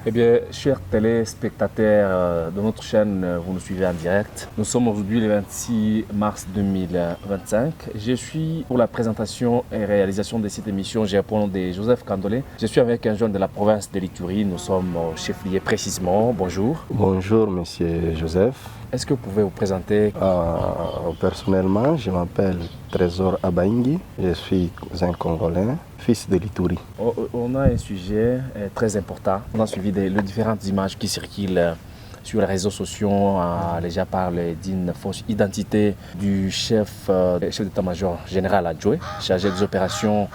Eh bien, chers téléspectateurs de notre chaîne, vous nous suivez en direct. Nous sommes aujourd'hui le 26 mars 2025. Je suis pour la présentation et réalisation de cette émission. J'ai pour nom de Joseph Kandolé. Je suis avec un jeune de la province de l'Ituri. Nous sommes au chef-lieu précisément. Bonjour. Bonjour, monsieur Joseph. Est-ce que vous pouvez vous présenter? Personnellement, je m'appelle Trésor Abaingi. Je suis un Congolais, fils de l'Ituri. On a un sujet très important. On a suivi les différentes images qui circulent sur les réseaux sociaux. Les gens parlent d'une fausse identité du chef d'état-major général adjoint, chargé des opérations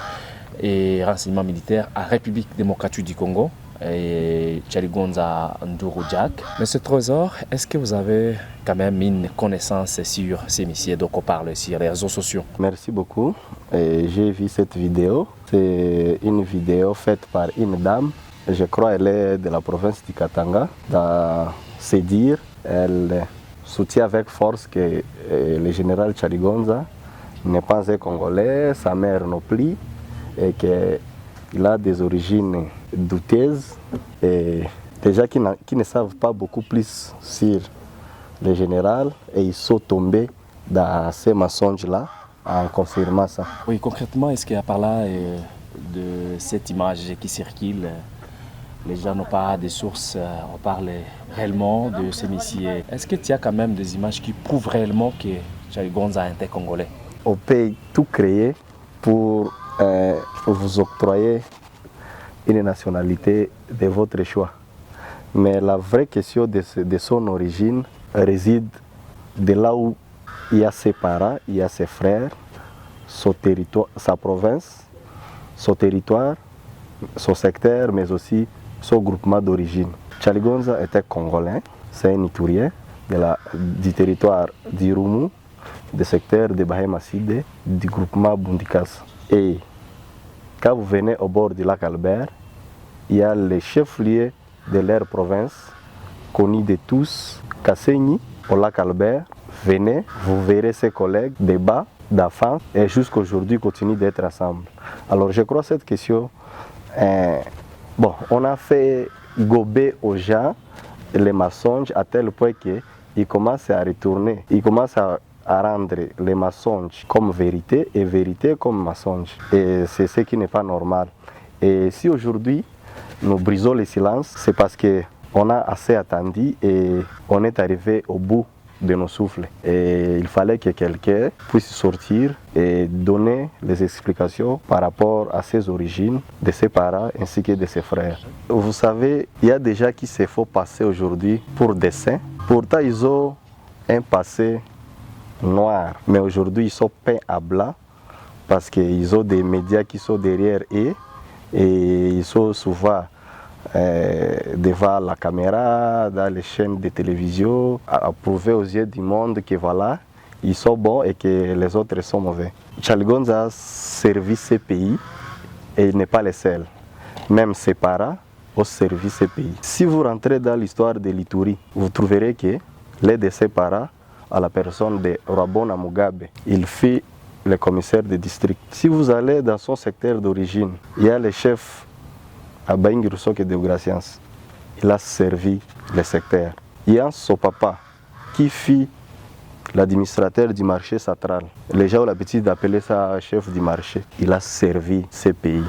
et renseignements militaires à République démocratique du Congo, et Tchaligonza Nduru Jack. Monsieur Trésor, est-ce que vous avez quand même une connaissance sur ces messieurs dont on parle sur les réseaux sociaux? Merci beaucoup. J'ai vu cette vidéo. C'est une vidéo faite par une dame. Je crois qu'elle est de la province du Katanga. Dans ses dires, elle soutient avec force que le général Tchaligonza n'est pas un Congolais, sa mère non plus, et qu'il a des origines douteuses et déjà qui ne savent pas beaucoup plus sur le général, et ils sont tombés dans ces mensonges-là en confirmant ça. Oui, concrètement, est-ce qu'il y a par là de cette image qui circule? Les gens n'ont pas de sources, on parle réellement de ces messieurs. Est-ce que tu as quand même des images qui prouvent réellement que Tchaligonza était congolais? On peut tout créer pour vous octroyer une nationalité de votre choix. Mais la vraie question de son origine réside de là où il y a ses parents, il y a ses frères, son territoire, sa province, son territoire, son secteur, mais aussi son groupement d'origine. Tchaligonza était congolais, c'est un Iturien du territoire d'Irumu, du secteur de Bahema-Side, du groupement Bundikas. Et quand vous venez au bord du lac Albert, il y a les chefs-lieux de leur province, connus de tous, Kassenyi, au lac Albert. Venez, vous verrez ses collègues, des bas, d'enfants, et jusqu'à aujourd'hui continuent d'être ensemble. Alors je crois que cette question, on a fait gober aux gens les mensonges à tel point qu'ils commencent à retourner, ils commencent à rendre les mensonges comme vérité et vérité comme mensonge. Et c'est ce qui n'est pas normal. Et si aujourd'hui nous brisons le silence, c'est parce qu'on a assez attendu et on est arrivé au bout de nos souffles. Et il fallait que quelqu'un puisse sortir et donner les explications par rapport à ses origines, de ses parents ainsi que de ses frères. Vous savez, il y a des gens qui se font passer aujourd'hui pour des saints. Pourtant, ils ont un passé noir, mais aujourd'hui ils sont peints à blanc parce qu'ils ont des médias qui sont derrière eux et ils sont souvent devant la caméra, dans les chaînes de télévision, à prouver aux yeux du monde que voilà, ils sont bons et que les autres sont mauvais. Tchaligonza a servi ce pays et il n'est pas le seul. Même ses parents ont servi ce pays. Si vous rentrez dans l'histoire de l'Ituri, vous trouverez que l'un de ses parents, à la personne de Rabona Mugabe, il fut le commissaire de district. Si vous allez dans son secteur d'origine, il y a le chef Abaingi Roussoke de Gracias. Il a servi le secteur. Il y a son papa qui fut l'administrateur du marché central. Les gens ont l'habitude d'appeler ça chef du marché. Il a servi ce pays.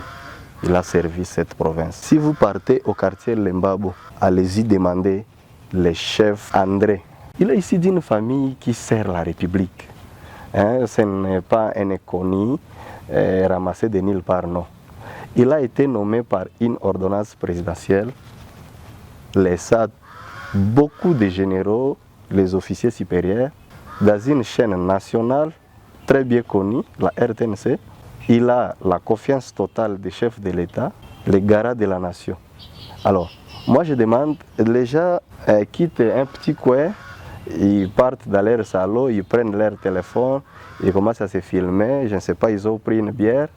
Il a servi cette province. Si vous partez au quartier Lembabo, allez-y demander le chef André. Il est ici d'une famille qui sert la République. Ce n'est pas un inconnu ramassé de nulle part, non. Il a été nommé par une ordonnance présidentielle, laissant beaucoup de généraux, les officiers supérieurs, dans une chaîne nationale très bien connue, la RTNC. Il a la confiance totale des chefs de l'État, les garants de la nation. Alors, moi je demande, les gens quittent un petit coin, ils partent dans leur salon, ils prennent leur téléphone, ils commencent à se filmer, je ne sais pas, ils ont pris une bière,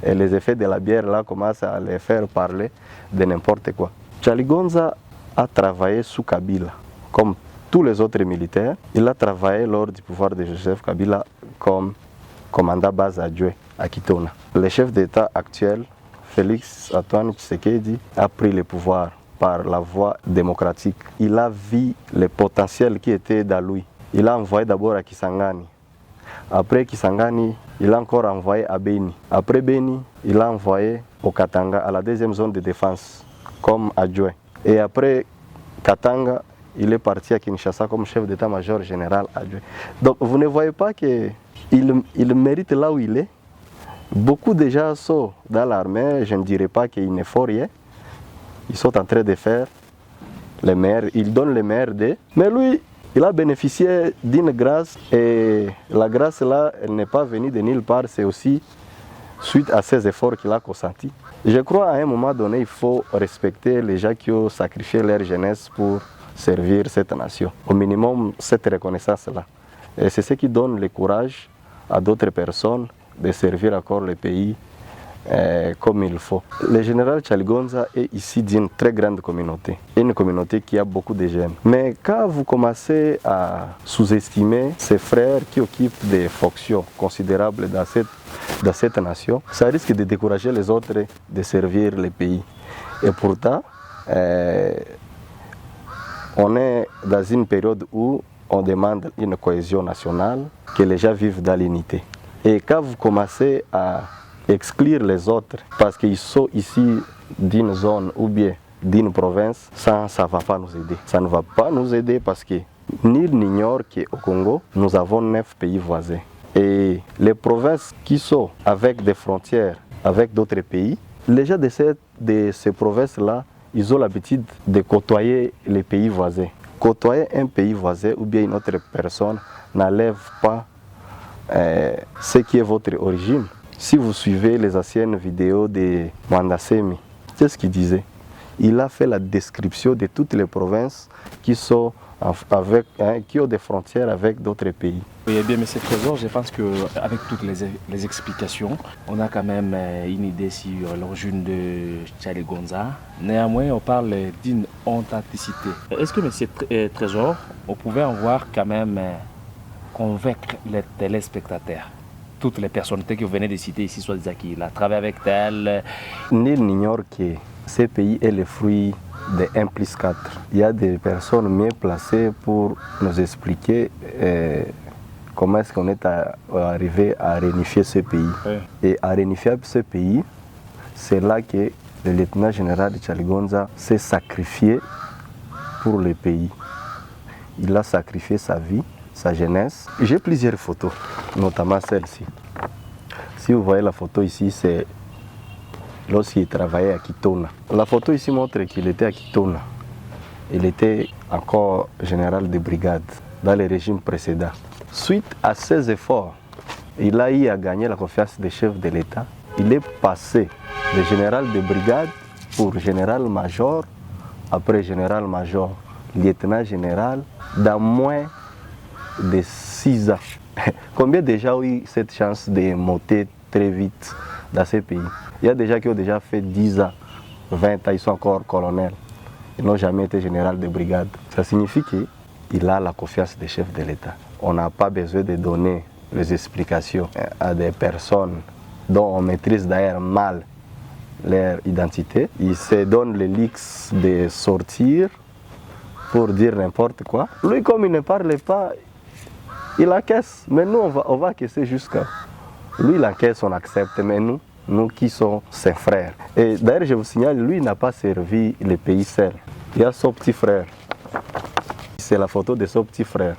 et les effets de la bière là commencent à les faire parler de n'importe quoi. Tchaligonza a travaillé sous Kabila, comme tous les autres militaires. Il a travaillé lors du pouvoir de Joseph Kabila comme commandant base adjoint à Kitona. Le chef d'État actuel, Félix Antoine Tshisekedi, a pris le pouvoir par la voie démocratique. Il a vu le potentiel qui était dans lui. Il a envoyé d'abord à Kisangani. Après Kisangani, il a encore envoyé à Beni. Après Beni, il a envoyé au Katanga, à la deuxième zone de défense, comme adjoint. Et après Katanga, il est parti à Kinshasa comme chef d'état-major général adjoint. Donc vous ne voyez pas qu'il mérite là où il est. Beaucoup de gens sont dans l'armée, je ne dirais pas qu'ils ne font rien. Ils sont en train de faire les meilleurs, ils donnent les meilleurs d'eux. Mais lui, il a bénéficié d'une grâce et la grâce là, elle n'est pas venue de nulle part, c'est aussi suite à ses efforts qu'il a consentis. Je crois à un moment donné, il faut respecter les gens qui ont sacrifié leur jeunesse pour servir cette nation. Au minimum, cette reconnaissance-là. Et c'est ce qui donne le courage à d'autres personnes de servir encore le pays comme il faut. Le général Chaligonza est ici d'une très grande communauté, une communauté qui a beaucoup de jeunes. Mais quand vous commencez à sous-estimer ses frères qui occupent des fonctions considérables dans cette nation, ça risque de décourager les autres de servir le pays. Et pourtant, on est dans une période où on demande une cohésion nationale, que les gens vivent dans l'unité. Et quand vous commencez à exclure les autres parce qu'ils sont ici d'une zone ou bien d'une province, ça ne va pas nous aider. Ça ne va pas nous aider parce que nul n'ignore qu'au Congo, nous avons 9 pays voisins. Et les provinces qui sont avec des frontières avec d'autres pays, les gens de ces provinces-là, ils ont l'habitude de côtoyer les pays voisins. Côtoyer un pays voisin ou bien une autre personne n'enlève pas ce qui est votre origine. Si vous suivez les anciennes vidéos de Mwandasemi, c'est ce qu'il disait. Il a fait la description de toutes les provinces qui sont qui ont des frontières avec d'autres pays. Oui, eh bien, M. Trésor, je pense qu'avec toutes les explications, on a quand même une idée sur l'origine de Chaligonza. Néanmoins, on parle d'une authenticité. Est-ce que M. Trésor, on pouvait en voir quand même convaincre les téléspectateurs, toutes les personnalités que vous venez de citer ici, soit qu'il a travaillé avec tel. Nul n'ignore que ce pays est le fruit de 1 plus 4. Il y a des personnes mieux placées pour nous expliquer comment est-ce qu'on est arrivé à réunifier ce pays. Oui. Et à réunifier ce pays, c'est là que le lieutenant général de Chaligonza s'est sacrifié pour le pays. Il a sacrifié sa vie, sa jeunesse. J'ai plusieurs photos, notamment celle-ci. Si vous voyez la photo ici, c'est lorsqu'il travaillait à Kitona. La photo ici montre qu'il était à Kitona. Il était encore général de brigade dans le régime précédent. Suite à ses efforts, il a eu à gagner la confiance des chefs de l'État. Il est passé de général de brigade pour général-major, après général-major, lieutenant-général, dans moins de 6 ans. Combien déjà ont eu cette chance de monter très vite dans ces pays? Il y a des gens qui ont déjà fait 10 ans, 20 ans, ils sont encore colonels. Ils n'ont jamais été général de brigade. Ça signifie qu'il a la confiance des chefs de l'État. On n'a pas besoin de donner les explications à des personnes dont on maîtrise d'ailleurs mal leur identité. Ils se donnent les leaks de sortir pour dire n'importe quoi. Lui, comme il ne parle pas, il encaisse. Mais nous, on va encaisser jusqu'à... Lui, il encaisse, on accepte, mais nous qui sommes ses frères. Et d'ailleurs, je vous signale, lui n'a pas servi le pays seul. Il y a son petit frère. C'est la photo de son petit frère.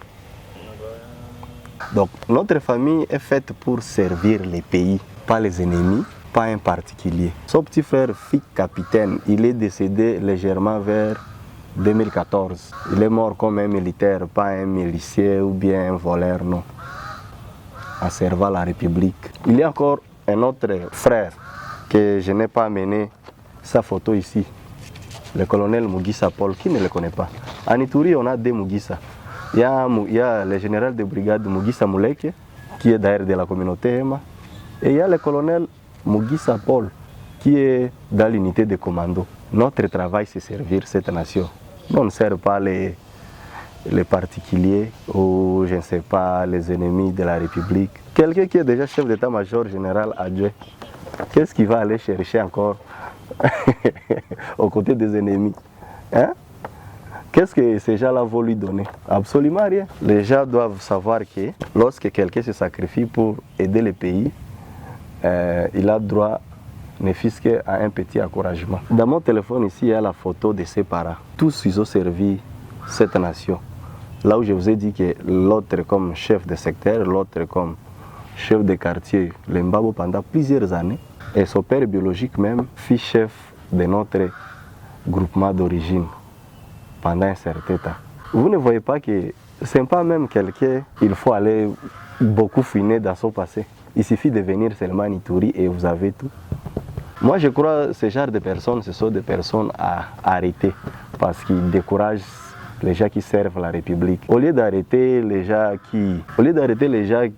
Donc, notre famille est faite pour servir les pays, pas les ennemis, pas un particulier. Son petit frère, fut capitaine, il est décédé légèrement vers 2014. Il est mort comme un militaire, pas un milicier ou bien un voleur, non. En servant la République. Il y a encore un autre frère que je n'ai pas amené sa photo ici. Le colonel Mugisa Paul, qui ne le connaît pas. En Ituri, on a 2 Mugisa. Il y a le général de brigade Mugisa Mouleke, qui est d'ailleurs de la communauté Ema. Et il y a le colonel Mugisa Paul, qui est dans l'unité de commando. Notre travail, c'est servir cette nation. On ne sert pas les particuliers ou, je ne sais pas, les ennemis de la République. Quelqu'un qui est déjà chef d'état-major général adjoint, qu'est-ce qu'il va aller chercher encore aux côtés des ennemis? Hein? Qu'est-ce que ces gens-là vont lui donner? Absolument rien. Les gens doivent savoir que lorsque quelqu'un se sacrifie pour aider le pays, il a droit ne fût-ce qu'à un petit encouragement. Dans mon téléphone ici, il y a la photo de ses parents. Tous ils ont servi cette nation. Là où je vous ai dit que l'autre comme chef de secteur, l'autre comme chef de quartier, le Mbabo pendant plusieurs années, et son père biologique même fut chef de notre groupement d'origine pendant un certain temps. Vous ne voyez pas que ce n'est pas même quelqu'un, il faut aller beaucoup fouiner dans son passé. Il suffit de venir seulement à Ituri et vous avez tout. Moi je crois que ce genre de personnes, ce sont des personnes à arrêter parce qu'ils découragent les gens qui servent la République. Au lieu d'arrêter les gens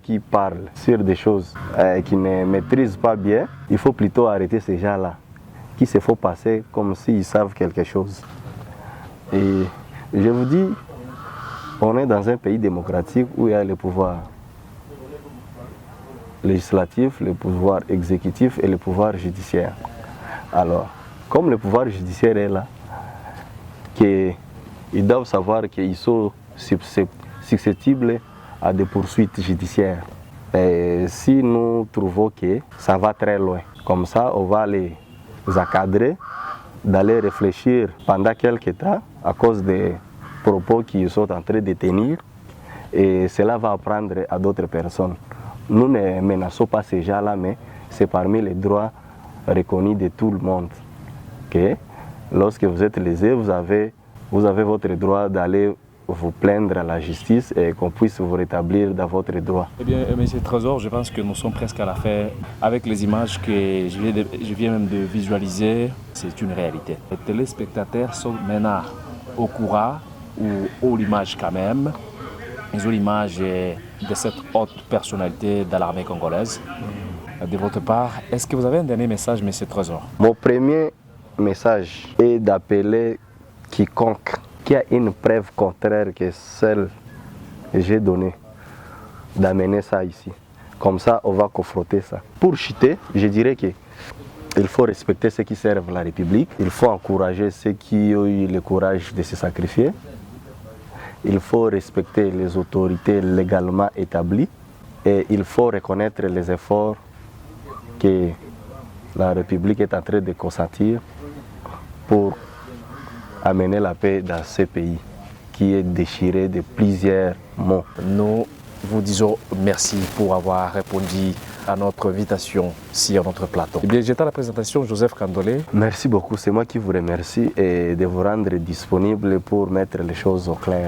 qui parlent sur des choses qui ne maîtrisent pas bien, il faut plutôt arrêter ces gens-là qui se font passer comme s'ils savent quelque chose. Et je vous dis, on est dans un pays démocratique où il y a le pouvoir législatif, le pouvoir exécutif et le pouvoir judiciaire. Alors, comme le pouvoir judiciaire est là, ils doivent savoir qu'ils sont susceptibles à des poursuites judiciaires. Et si nous trouvons que ça va très loin, comme ça, on va les encadrer, d'aller réfléchir pendant quelques temps à cause des propos qu'ils sont en train de tenir, et cela va apprendre à d'autres personnes. Nous ne menaçons pas ces gens-là, mais c'est parmi les droits reconnus de tout le monde. Que lorsque vous êtes lésé, vous avez votre droit d'aller vous plaindre à la justice et qu'on puisse vous rétablir dans votre droit. Eh bien, M. Trésor, je pense que nous sommes presque à la fin. Avec les images que je viens même de visualiser, c'est une réalité. Les téléspectateurs sont maintenant au courant, ou ont l'image quand même. Ils ont l'image de cette haute personnalité de l'armée congolaise. De votre part, est-ce que vous avez un dernier message, M. Trésor? Mon premier message est d'appeler quiconque qui a une preuve contraire que celle que j'ai donnée, d'amener ça ici. Comme ça, on va confronter ça. Pour chuter, je dirais qu'il faut respecter ceux qui servent la République. Il faut encourager ceux qui ont eu le courage de se sacrifier. Il faut respecter les autorités légalement établies. Et il faut reconnaître les efforts que la République est en train de consentir pour amener la paix dans ce pays qui est déchiré de plusieurs maux. Nous vous disons merci pour avoir répondu à notre invitation sur notre plateau. Eh bien, j'étais à la présentation Joseph Kandolé. Merci beaucoup, c'est moi qui vous remercie et de vous rendre disponible pour mettre les choses au clair.